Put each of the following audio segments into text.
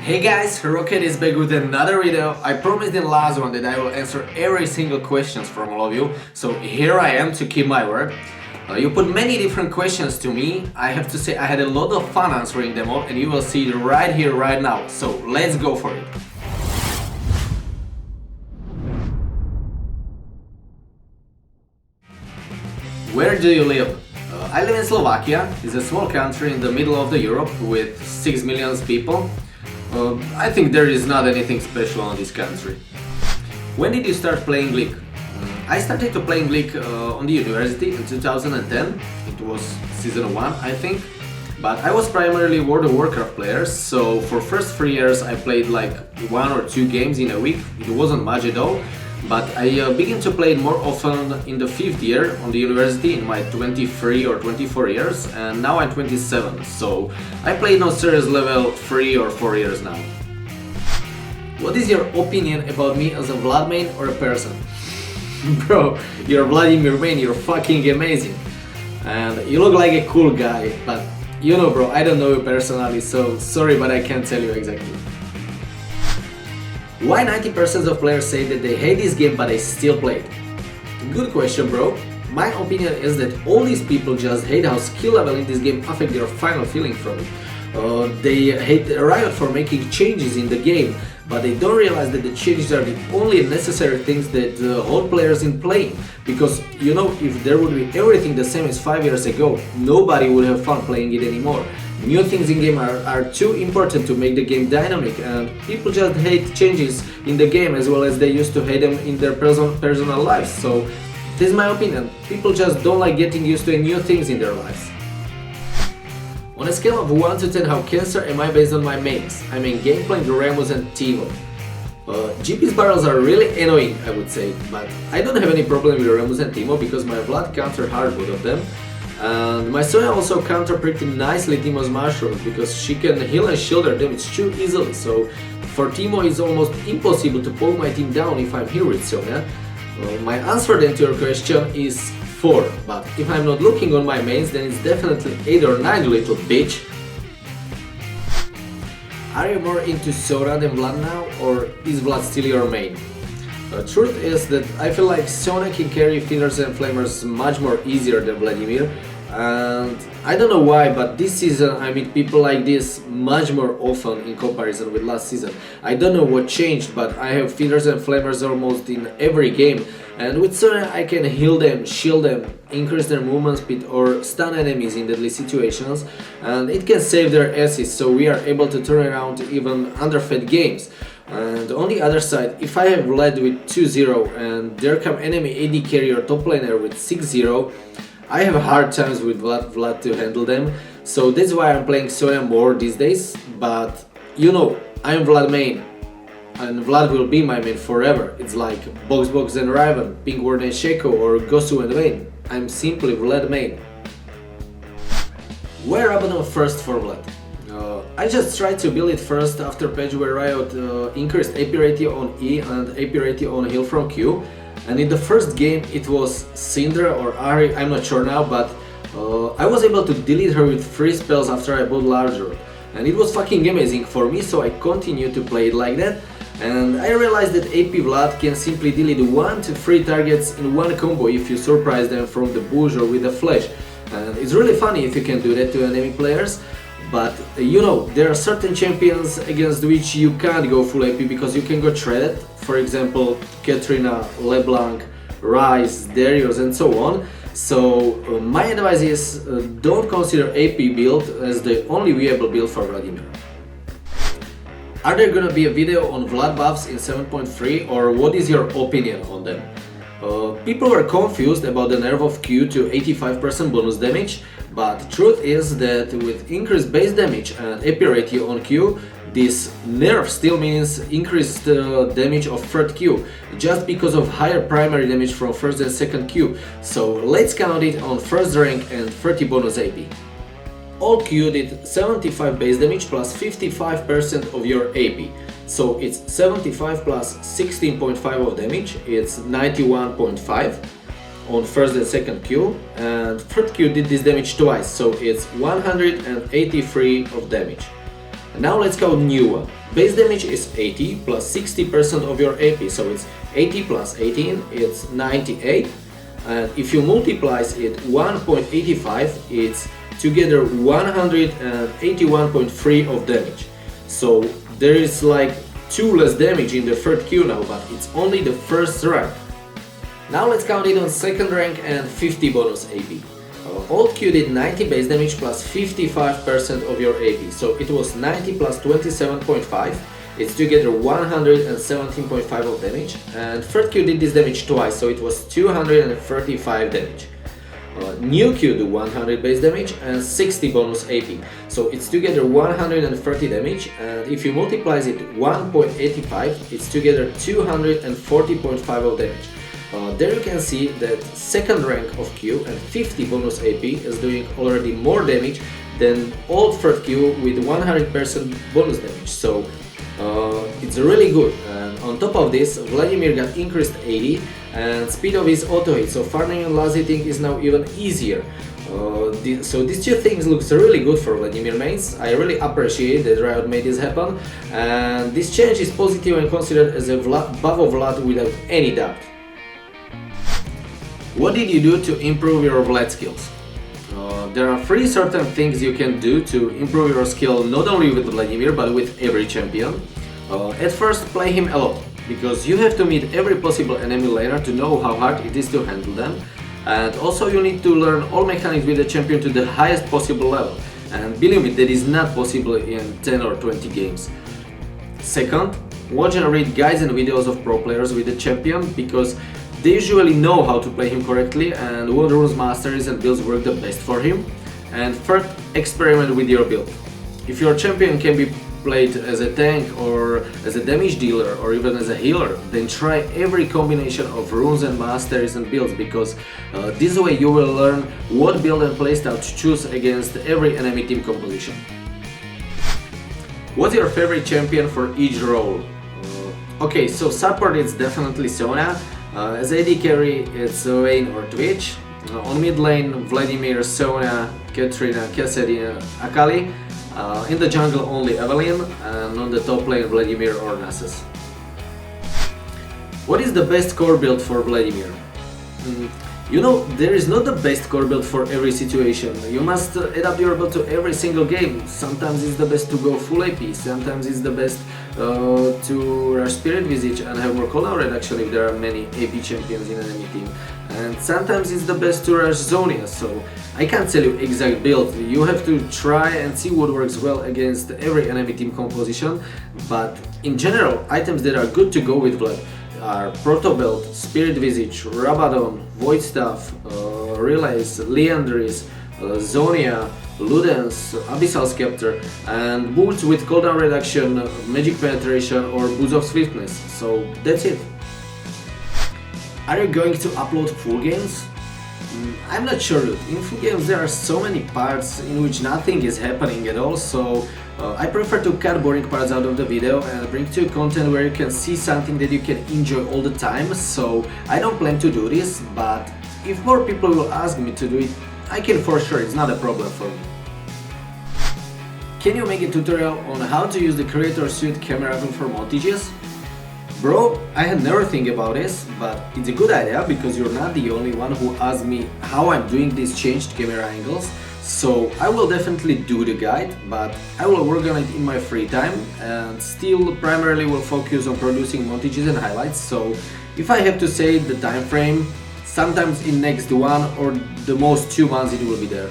Hey guys, Rock3tt is back with another video. I promised in the last one that I will answer every single questions from all of you. So here I am to keep my word. You put many different questions to me. I have to say I had a lot of fun answering them all and you will see it right here, right now. So let's go for it. Where do you live? I live in Slovakia. It's a small country in the middle of the Europe with 6 million people. I think there is not anything special in this country. When did you start playing League? I started to playing League on the university in 2010. It was season 1, I think. But I was primarily World of Warcraft player, so for first 3 years I played like 1 or 2 games in a week. It wasn't much at all. But I began to play it more often in the 5th year on the university in my 23 or 24 years, and now I'm 27, so I played on serious level 3 or 4 years now. What is your opinion about me as a Vlad main or a person? Bro, you're Vladimir main, you're fucking amazing. And you look like a cool guy, but you know bro, I don't know you personally, so sorry but I can't tell you exactly. Why 90% of players say that they hate this game but they still play it? Good question, bro. My opinion is that all these people just hate how skill level in this game affect their final feeling from it. They hate Riot for making changes in the game, but they don't realize that the changes are the only necessary things that hold players in playing. Because, you know, if there would be everything the same as 5 years ago, nobody would have fun playing it anymore. New things in game are too important to make the game dynamic, and people just hate changes in the game as well as they used to hate them in their personal lives. So this is my opinion. People just don't like getting used to new things in their lives. On a scale of 1 to 10, how cancer am I based on my mains? I mean gameplay, Ramos and Timo. GP's barrels are really annoying, I would say, but I don't have any problem with Ramos and Timo because my Vlad counter hard both of them. And my Sonya also counter pretty nicely Timo's mushrooms because she can heal and shield her damage too easily, so for Timo it's almost impossible to pull my team down if I'm here with Sonya. My answer then to your question is 4, but if I'm not looking on my mains then it's definitely 8 or 9, little bitch. Are you more into Sora than Vlad now, or is Vlad still your main? The truth is that I feel like Sonya can carry Feeders and Flamers much more easier than Vladimir, and I don't know why, but this season I meet people like this much more often in comparison with last season. I don't know what changed, but I have Feeders and Flamers almost in every game, and with Sonya I can heal them, shield them, increase their movement speed or stun enemies in deadly situations, and it can save their asses, so we are able to turn around even underfed games. And on the other side, if I have led with 2-0 and there come enemy AD carry or top laner with 6-0, I have hard times with Vlad to handle them, so that's why I'm playing Sonya more these days. But you know, I'm Vlad main and Vlad will be my main forever. It's like Box and Raven, Pink Ward and Shaco or Gosu and Vayne. I'm simply Vlad main. Where Abaddon first for Vlad? I just tried to build it first after patch where Riot increased AP ratio on E and AP ratio on heal from Q, and in the first game it was Syndra or Ahri, I'm not sure now, but I was able to delete her with 3 spells after I built larger, and it was fucking amazing for me, so I continued to play it like that, and I realized that AP Vlad can simply delete 1 to 3 targets in one combo if you surprise them from the bush or with a flash, and it's really funny if you can do that to enemy players. But you know, there are certain champions against which you can't go full AP because you can go threaded, for example Katrina, LeBlanc, Ryze, Darius and so on. So my advice is don't consider AP build as the only viable build for Vladimir. Are there gonna be a video on Vlad buffs in 7.3 or what is your opinion on them? People were confused about the nerf of Q to 85% bonus damage, but the truth is that with increased base damage and AP ratio on Q, this nerf still means increased damage of 3rd Q, just because of higher primary damage from 1st and 2nd Q, so let's count it on 1st rank and 30 bonus AP. All Q did 75 base damage plus 55% of your AP. So it's 75 plus 16.5 of damage, it's 91.5 on first and second Q, and third Q did this damage twice, so it's 183 of damage. Now let's go new one. Base damage is 80 plus 60% of your AP, so it's 80 plus 18, it's 98. And if you multiply it 1.85, it's together 181.3 of damage. So there is like 2 less damage in the third queue now, but it's only the first rank. Now let's count it on second rank and 50 bonus AP. Old Q did 90 base damage plus 55% of your AP, so it was 90 plus 27.5, it's together 117.5 of damage, and third Q did this damage twice, so it was 235 damage. New Q do 100 base damage and 60 bonus AP, so it's together 130 damage, and if you multiply it 1.85, it's together 240.5 of damage. There you can see that second rank of Q and 50 bonus AP is doing already more damage than old third Q with 100% bonus damage, so it's really good. And on top of this, Vladimir got increased 80 and speed of his auto hit, so farming and last hitting is now even easier. So these two things looks really good for Vladimir mains. I really appreciate that Riot made this happen, and this change is positive and considered as a buff of Vlad without any doubt. What did you do to improve your Vlad skills? There are 3 certain things you can do to improve your skill not only with Vladimir but with every champion. At first, play him a lot, because you have to meet every possible enemy laner to know how hard it is to handle them, and also you need to learn all mechanics with the champion to the highest possible level, and believe me, that is not possible in 10 or 20 games. Second, watch and read guides and videos of pro players with the champion, because they usually know how to play him correctly and what runes, masteries and builds work the best for him. And third, experiment with your build. If your champion can be played as a tank or as a damage dealer or even as a healer, then try every combination of runes and masteries and builds, because this way you will learn what build and playstyle to choose against every enemy team composition. What's your favorite champion for each role? Okay, so support it's definitely Sona. As AD carry, it's Vayne or Twitch. On mid lane, Vladimir, Sona, Katrina, Kassadin, Akali. In the jungle, only Evelynn, and on the top lane, Vladimir or Nasus. What is the best core build for Vladimir? You know, there is not the best core build for every situation. You must adapt your build to every single game. Sometimes it's the best to go full AP, sometimes it's the best to rush Spirit Visage and have more cooldown reduction if there are many AP champions in an enemy team. And sometimes it's the best to rush Zonia, so I can't tell you exact build. You have to try and see what works well against every enemy team composition, but in general, items that are good to go with Vlad are Proto Belt, Spirit Visage, Rabadon, Void Staff, Relays, Liandry's, Zonia, Ludens, Abyssal Scepter, and boots with cooldown reduction, magic penetration or boost of swiftness. So that's it. Are you going to upload full games? I'm not sure, dude. In full games there are so many parts in which nothing is happening at all, so I prefer to cut boring parts out of the video and bring to you content where you can see something that you can enjoy all the time. So I don't plan to do this, but if more people will ask me to do it, I can for sure, it's not a problem for me. Can you make a tutorial on how to use the Creator Suite camera for montages? Bro, I had never think about this, but it's a good idea because you're not the only one who asked me how I'm doing these changed camera angles. So I will definitely do the guide, but I will work on it in my free time and still primarily will focus on producing montages and highlights. So if I have to say the time frame, sometimes in next 1 or the most 2 months it will be there.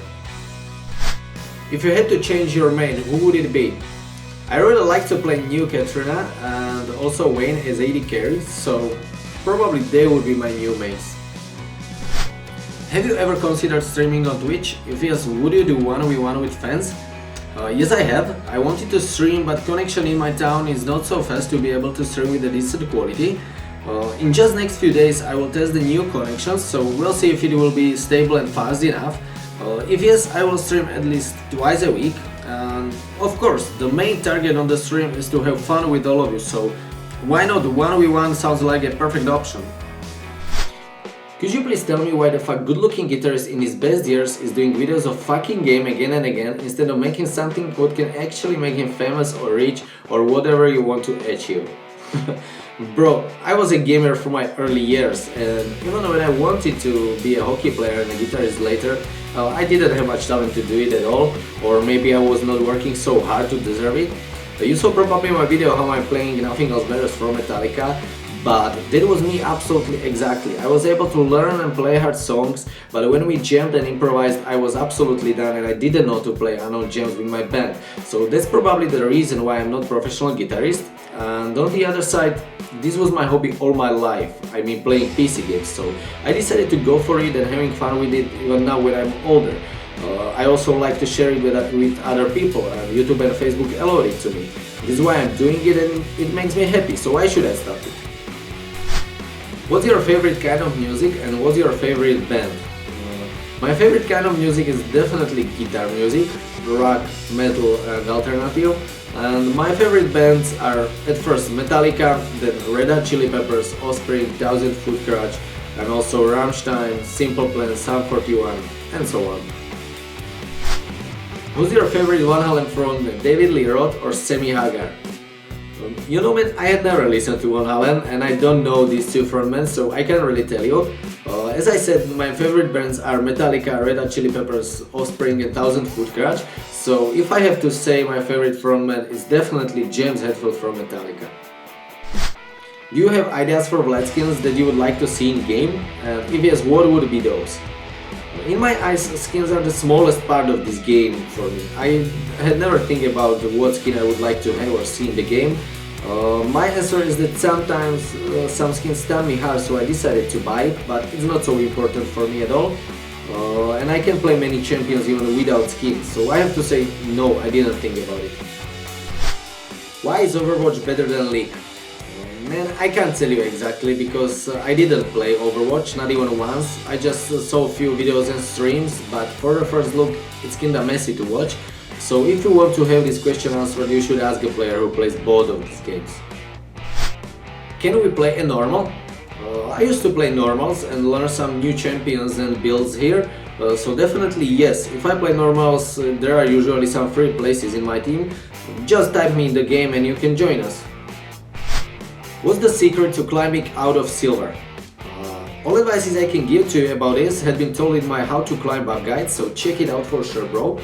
If you had to change your main, who would it be? I really like to play new Katrina and also Vayne as AD carry, so probably they would be my new mains. Have you ever considered streaming on Twitch? If yes, would you do 1v1 with fans? Yes, I have. I wanted to stream, but connection in my town is not so fast to be able to stream with a decent quality. In just next few days I will test the new connections, so we'll see if it will be stable and fast enough. If yes, I will stream at least twice a week. And of course, the main target on the stream is to have fun with all of you, so why not 1v1 sounds like a perfect option. Could you please tell me why the fuck good-looking guitarist in his best years is doing videos of fucking game again and again instead of making something what can actually make him famous or rich or whatever you want to achieve? Bro, I was a gamer for my early years, and even when I wanted to be a hockey player and a guitarist later, I didn't have much talent to do it at all, or maybe I was not working so hard to deserve it. You saw probably in my video how I'm playing Nothing Else Matters from Metallica, but that was me absolutely exactly. I was able to learn and play hard songs, but when we jammed and improvised, I was absolutely done and I didn't know to play unknown jams with my band. So that's probably the reason why I'm not a professional guitarist. And on the other side, this was my hobby all my life. I mean playing PC games, so I decided to go for it and having fun with it even now when I'm older. I also like to share it with other people, and YouTube and Facebook allowed it to me. This is why I'm doing it and it makes me happy, so why should I stop it? What's your favorite kind of music and what's your favorite band? My favorite kind of music is definitely guitar music, rock, metal and alternative. And my favorite bands are at first Metallica, then Red Hot Chili Peppers, Offspring, Thousand Foot Crutch, and also Rammstein, Simple Plan, Sum 41, and so on. Who's your favorite Van Halen frontman, David Lee Roth or Sammy Hagar? You know, man, I had never listened to Van Halen and I don't know these two frontmen, so I can't really tell you. As I said, my favorite bands are Metallica, Red Hot Chili Peppers, Offspring and Thousand Foot Crutch. So if I have to say my favorite frontman, it's definitely James Hetfield from Metallica. Do you have ideas for blade skins that you would like to see in game? And if yes, what would be those? In my eyes, skins are the smallest part of this game for me. I had never think about what skin I would like to have or see in the game. My answer is that sometimes some skins stun me hard, so I decided to buy it, but it's not so important for me at all. And I can play many champions even without skins, so I have to say no, I didn't think about it. Why is Overwatch better than League? Man, I can't tell you exactly because I didn't play Overwatch, not even once. I just saw a few videos and streams, but for the first look, it's kinda messy to watch. So if you want to have this question answered, you should ask a player who plays both of these games. Can we play a normal? I used to play normals and learn some new champions and builds here, so definitely yes. If I play normals, there are usually some free places in my team. Just type me in the game and you can join us. What's the secret to climbing out of silver? All advices I can give to you about this had been told in my How to Climb Up guide, so check it out for sure, bro.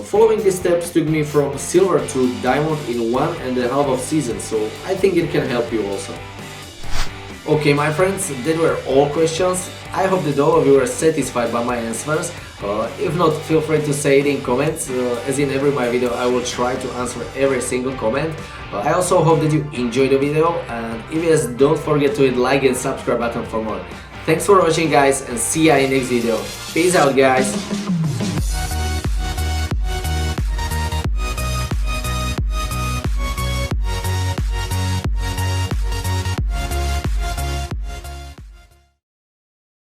Following these steps took me from silver to diamond in 1.5 of season, so I think it can help you also. Okay, my friends, that were all questions. I hope that all of you were satisfied by my answers. If not, feel free to say it in comments. As in every my video, I will try to answer every single comment. I also hope that you enjoyed the video, and if yes, don't forget to hit like and subscribe button for more. Thanks for watching, guys, and see ya in next video. Peace out, guys.